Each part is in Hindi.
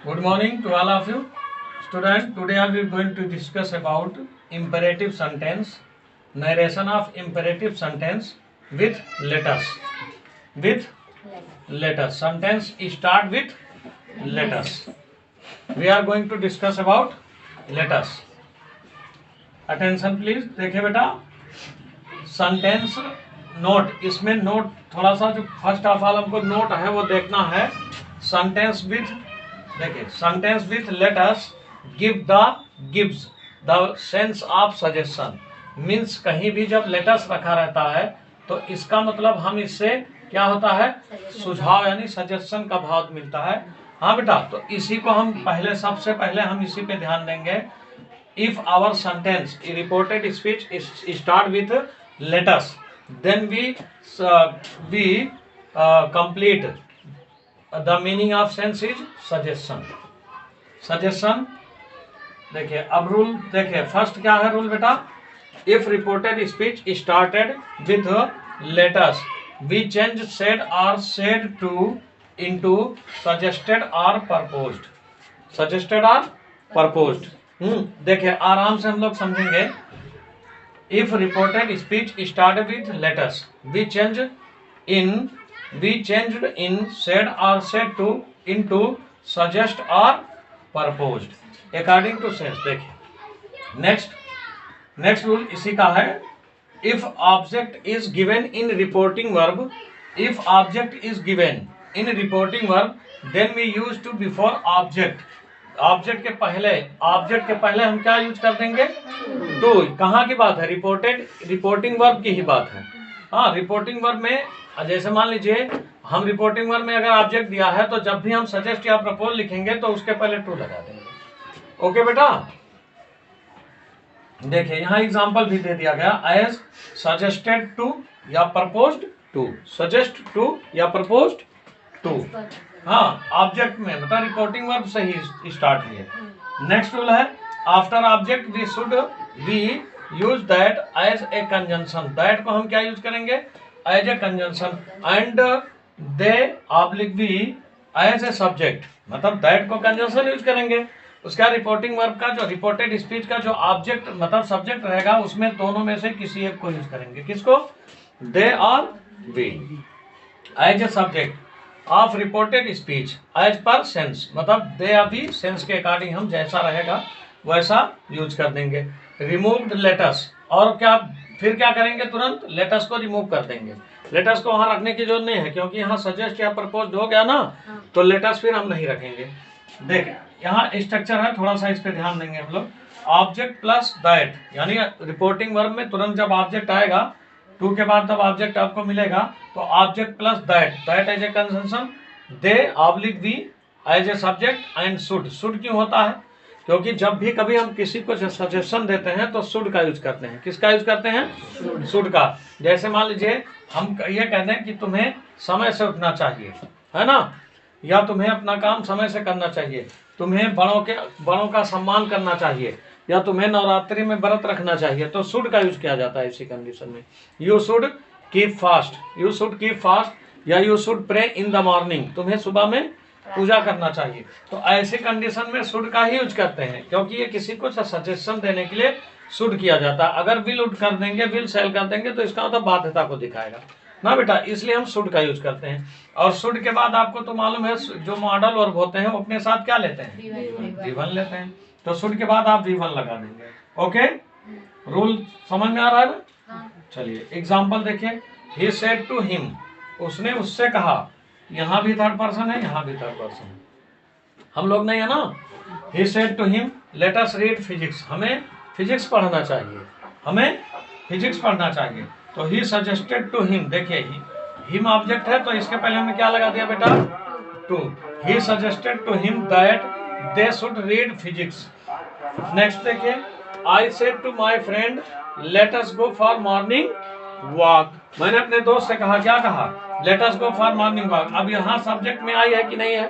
Good morning to all of you. Student, today we are going to discuss about imperative sentence, narration of imperative sentence with letters. With letters. Sentence start with letters. We are going to discuss about letters. Attention please. देखिए बेटा, सेंटेंस नोट, इसमें नोट थोड़ा सा जो फर्स्ट ऑफ ऑल हमको नोट है वो देखना है. सेंटेंस विथ, देखिए sentence with letters gives the sense of suggestion. Means कहीं भी जब लेटर्स रखा रहता है तो इसका मतलब हम इससे क्या होता है, सुझाव यानी सजेशन का भाव मिलता है. हाँ बेटा, तो इसी को हम पहले सबसे पहले हम इसी पे ध्यान देंगे. If our sentence reported speech is start with letters, then we complete the meaning of sense is suggestion. Suggestion. देखिए अब रूल देखिए, फर्स्ट क्या है रूल बेटा. If reported speech started with letters, we change said or said to into suggested or proposed. Suggested or proposed. देखिए आराम से हम लोग समझेंगे. If reported speech start with letters, we changed in said और सेड टू इनटू सजेस्ट और प्रपोज्ड अकॉर्डिंग टू सेंस. देखिए नेक्स्ट रूल इसी का है. If object is given in reporting verb, if object is given in reporting verb, then we use to before object. Object के पहले हम क्या यूज कर देंगे, टू. कहाँ की बात है, रिपोर्टिंग वर्ब की ही बात है. हाँ, रिपोर्टिंग वर्ब में जैसे मान लीजिए हम रिपोर्टिंग वर्ब में अगर ऑब्जेक्ट दिया है तो जब भी हम सजेस्ट या प्रपोज लिखेंगे तो उसके पहले टू लगा देंगे. ओके बेटा, देखिए यहाँ एग्जांपल भी दे दिया गया. एज सजेस्टेड टू या प्रपोज्ड टू, सजेस्ट टू या प्रपोज्ड टू. हाँ, ऑब्जेक्ट में मतलब रिपोर्टिंग वर्ब से ही स्टार्ट हुई है. नेक्स्ट रूल है, after object we should be use that as a conjunction. That को हम क्या यूज करेंगे, as a conjunction. And they oblique be as a subject, मतलब दैट को कंजंक्शन यूज करेंगे. उसका रिपोर्टिंग वर्ब का जो रिपोर्टेड स्पीच का जो ऑब्जेक्ट मतलब सब्जेक्ट रहेगा उसमें दोनों में से किसी एक को यूज करेंगे. किसको, दे और we as a subject of reported speech as per sense, मतलब दे अभी सेंस के अकॉर्डिंग हम जैसा रहेगा वैसा यूज कर देंगे. रिमूव्ड लेटर्स, और क्या फिर क्या करेंगे, तुरंत लेटर्स को रिमूव कर देंगे. लेटर्स को वहां रखने की जरूरत नहीं है क्योंकि यहाँ सजेस्ट या प्रपोज हो गया ना, तो लेटर्स फिर हम नहीं रखेंगे. देख यहाँ स्ट्रक्चर है, थोड़ा सा इस पे ध्यान देंगे हम लोग. ऑब्जेक्ट प्लस दैट, यानी रिपोर्टिंग वर्ब में तुरंत जब ऑब्जेक्ट आएगा, टू के बाद तब ऑब्जेक्ट आपको मिलेगा, तो object plus that as a conjunction, they oblique we as a subject and should क्यों होता है, क्योंकि जब भी कभी हम किसी को सजेशन देते हैं तो शुड का यूज करते हैं. किसका यूज करते हैं, शुड का. जैसे मान लीजिए हम ये कहते हैं कि तुम्हें समय से उठना चाहिए, है ना, या तुम्हें अपना काम समय से करना चाहिए, तुम्हें बड़ों का सम्मान करना चाहिए, या तुम्हें नवरात्रि में व्रत रखना चाहिए, तो शुड का यूज किया जाता है इसी कंडीशन में. यू शुड कीप फास्ट, या you should pray in the morning, तुम्हें सुबह में पूजा करना चाहिए. तो ऐसे कंडीशन में शुड का ही यूज करते हैं क्योंकि ये किसी को सजेशन देने के लिए शुड किया जाता है. अगर विल उठ कर देंगे, विल सेल कर देंगे तो इसका मतलब बाध्यता को दिखाएगा ना बेटा, इसलिए हम शुड का यूज करते हैं. और शुड के बाद आपको तो मालूम है जो मॉडल वर्ब होते हैं वो अपने साथ क्या लेते हैं, V1 लेते हैं. तो शुड के बाद आप V1 लगा देंगे. ओके, रूल समझ में आ रहा है ना. चलिए एग्जांपल देखिए. ही सेड टू हिम, उसने उससे कहा. यहाँ भी थर्ड पर्सन है, यहाँ भी थर्ड पर्सन है, हम लोग नहीं है ना. He said to him let us read physics, हमें फिजिक्स पढ़ना चाहिए. तो ही सजेस्टेड टू हिम, देखिए हिम ऑब्जेक्ट है तो इसके पहले हमने क्या लगा दिया बेटा, to. He suggested to him that they should read physics. Next देखिए, I said to my friend let us go for morning walk. मैंने अपने दोस्त से कहा, क्या कहा, let us go for morning walk. अब यहाँ सब्जेक्ट में आई है कि नहीं है,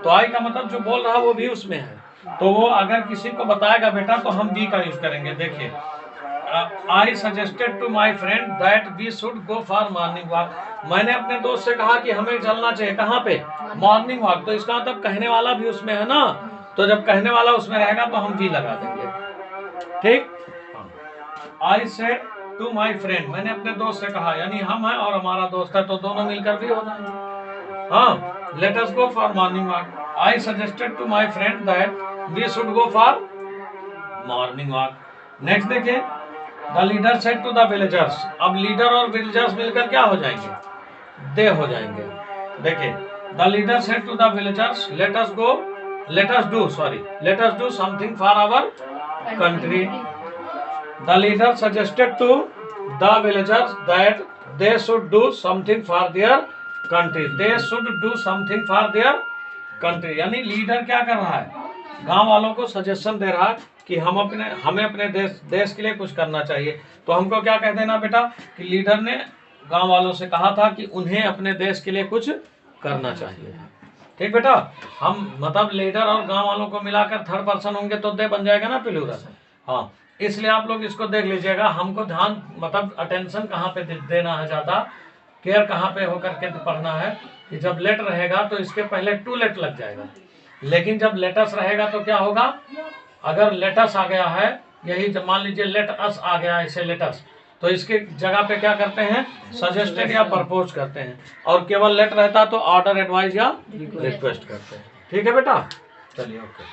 तो आई का मतलब जो बोल रहा वो भी उसमें है, तो वो अगर किसी को बताएगा बेटा तो हम बी का यूज करेंगे. देखिए I suggested to my friend that we should go for morning walk. मैंने अपने दोस्त से कहा कि हमें चलना चाहिए, कहाँ पे, मॉर्निंग वॉक। तो इसका मतलब कहने वाला भी उसमें है ना, तो जब कहने वाला उसमें रहेगा तो हम भी लगा देंगे, ठीक। I said to my friend, मैंने अपने दोस्त से कहा, यानी हम हैं और हमारा दोस्त है, तो दोनों मिलकर भी हो जाएंगे। हाँ, let us go for morning walk. I suggested to my friend that we should go for morning walk. Next देखिए, the leader said to the villagers. अब लीडर और विलेजर्स मिलकर क्या हो जाएंगे, दे हो जाएंगे। देखिए, the leader said to the villagers let us do something for our country. The leader suggested to the villagers that they should do something for their country. They should do something for their country, यानी लीडर क्या कर रहा है, गांव वालों को सजेशन दे रहा है कि हमें अपने देश के लिए कुछ करना चाहिए। तो हमको क्या कह देना बेटा कि लीडर ने गांव वालों से कहा था कि उन्हें अपने देश के लिए कुछ करना चाहिए, ठीक बेटा। हम मतलब लीडर और गांव वालों को मिलाकर थर्ड पर्सन होंगे तो दे बन जाएगा ना प्लूरल। हाँ, इसलिए आप लोग इसको देख लीजिएगा, हमको ध्यान मतलब अटेंशन कहाँ पे देना है, ज्यादा केयर कहाँ पे होकर के पढ़ना है कि जब लेट रहेगा तो इसके पहले टू लेट लग जाएगा, लेकिन जब लेटस रहेगा तो क्या होगा, अगर लेटस आ गया है, यही मान लीजिए लेट अस आ गया ऐसे लेटस, तो इसके जगह पे क्या करते हैं, सजेस्टेड या प्रपोज करते हैं, और केवल लेट रहता तो ऑर्डर, एडवाइस या रिक्वेस्ट करते हैं, ठीक है बेटा। चलिए ओके।